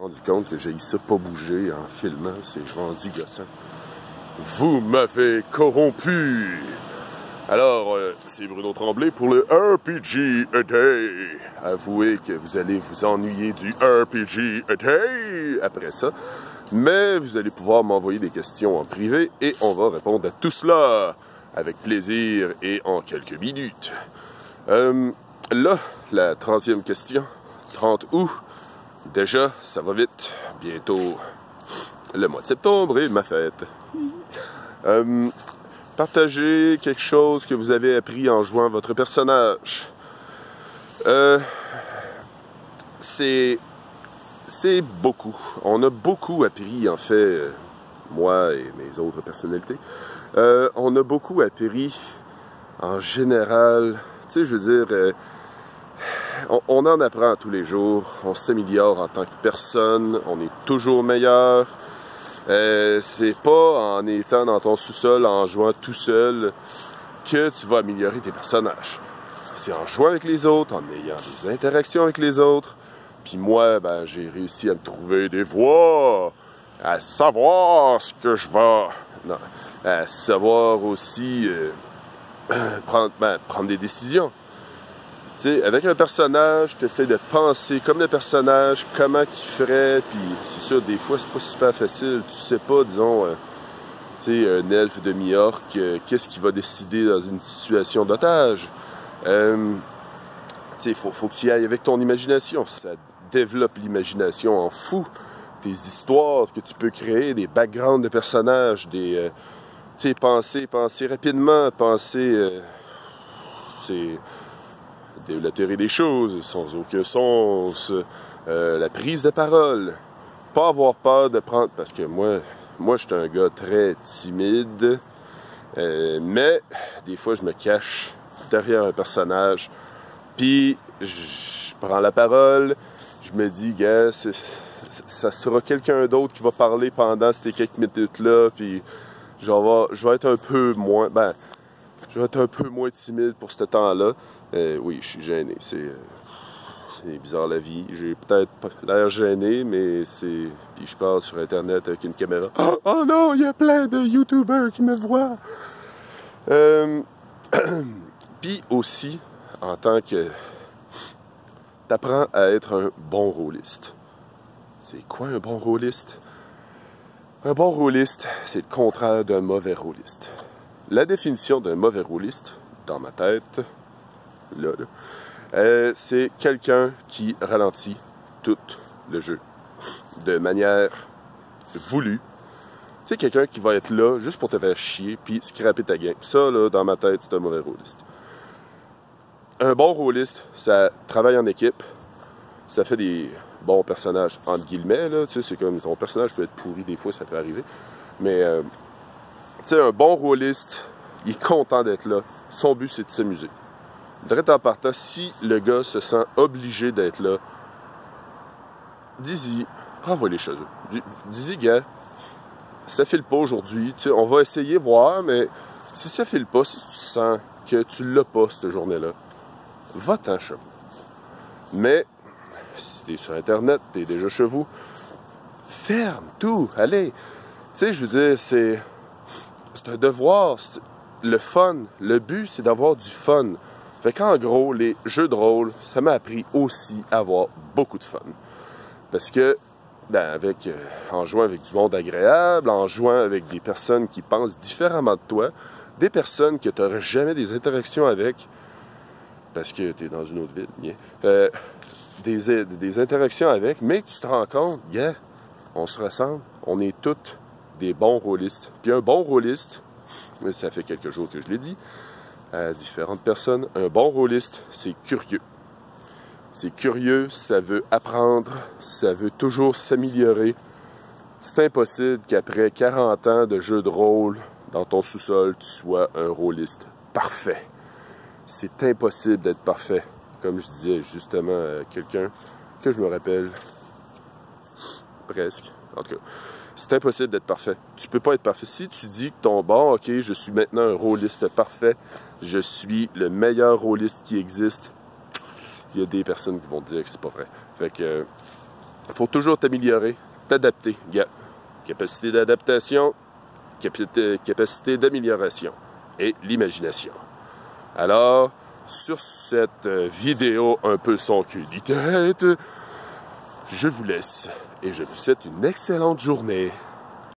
rendu compte que j'ai ça pas bouger en filmant, c'est rendu gossant. Vous m'avez corrompu! Alors, c'est Bruno Tremblay pour le RPG A Day. Avouez que vous allez vous ennuyer du RPG A Day après ça, mais vous allez pouvoir m'envoyer des questions en privé et on va répondre à tout cela avec plaisir et en quelques minutes. Là, la 30e question, 30 août. Déjà, ça va vite. Bientôt le mois de septembre et ma fête. Partagez quelque chose que vous avez appris en jouant votre personnage. C'est beaucoup. On a beaucoup appris, en fait, moi et mes autres personnalités. On a beaucoup appris en général. Tu sais, je veux dire, on en apprend tous les jours. On s'améliore en tant que personne. On est toujours meilleur. C'est pas en étant dans ton sous-sol, en jouant tout seul, que tu vas améliorer tes personnages. C'est en jouant avec les autres, en ayant des interactions avec les autres. Puis moi, ben, j'ai réussi à me trouver des voies, à savoir ce que je vais... Non, à savoir aussi prendre des décisions. Tu sais, avec un personnage, tu essaies de penser comme le personnage, comment qu'il ferait, puis c'est sûr, des fois, c'est pas super facile. Tu sais pas, disons, tu sais, un elfe de Miorc, qu'est-ce qu'il va décider dans une situation d'otage. Tu sais, faut que tu y ailles avec ton imagination. Ça développe l'imagination en fou. Des histoires que tu peux créer, des backgrounds de personnages, des... tu sais, penser rapidement, c'est... la théorie des choses, sans aucun sens, la prise de parole, pas avoir peur de prendre, parce que moi je suis un gars très timide, mais des fois je me cache derrière un personnage, puis je prends la parole, je me dis, gars, ça sera quelqu'un d'autre qui va parler pendant ces quelques minutes-là, puis je vais être un peu moins, je vais être un peu moins timide pour ce temps-là. Oui, je suis gêné. C'est bizarre la vie. J'ai peut-être pas l'air gêné, mais c'est... Puis je parle sur Internet avec une caméra. Oh non, il y a plein de YouTubers qui me voient! Puis aussi, en tant que... T'apprends à être un bon rôliste. C'est quoi un bon rôliste? Un bon rôliste, c'est le contraire d'un mauvais rôliste. La définition d'un mauvais rôliste, dans ma tête... c'est quelqu'un qui ralentit tout le jeu de manière voulue. C'est quelqu'un qui va être là juste pour te faire chier puis scraper ta game. Ça, là, dans ma tête, c'est un mauvais rôliste. Un bon rôliste, ça travaille en équipe, ça fait des bons personnages, entre guillemets, là, tu sais, c'est comme ton personnage peut être pourri des fois, ça peut arriver, mais, tu sais, un bon rôliste, il est content d'être là, son but, c'est de s'amuser. Direct en partant, si le gars se sent obligé d'être là, dis-y, renvoie les choses. Dis-y, gars, ça file pas aujourd'hui, tu sais, on va essayer voir, mais si ça file pas, si tu sens que tu l'as pas cette journée-là, va-t'en chez vous. Mais, si t'es sur Internet, t'es déjà chez vous, ferme tout, allez. Tu sais, je veux dire, c'est un devoir, le fun, le but, c'est d'avoir du fun. Fait qu'en gros, les jeux de rôle, ça m'a appris aussi à avoir beaucoup de fun. Parce que, en jouant avec du monde agréable, en jouant avec des personnes qui pensent différemment de toi, des personnes que tu n'aurais jamais des interactions avec, parce que tu es dans une autre ville, bien, des interactions avec, mais tu te rends compte, yeah, on se ressemble, on est tous des bons rôlistes. Puis un bon rôliste, ça fait quelques jours que je l'ai dit, à différentes personnes. Un bon rôliste, c'est curieux. C'est curieux, ça veut apprendre, ça veut toujours s'améliorer. C'est impossible qu'après 40 ans de jeu de rôle dans ton sous-sol, tu sois un rôliste parfait. C'est impossible d'être parfait. Comme je disais justement à quelqu'un que je me rappelle presque. En tout cas, c'est impossible d'être parfait. Tu peux pas être parfait. Si tu dis que ton bon, ok, je suis maintenant un rôliste parfait, je suis le meilleur rôliste qui existe, il y a des personnes qui vont te dire que c'est pas vrai. Fait que Il faut toujours t'améliorer, t'adapter. Capacité d'adaptation, capacité d'amélioration et l'imagination. Alors, sur cette vidéo un peu sans queue ni tête, je vous laisse et je vous souhaite une excellente journée.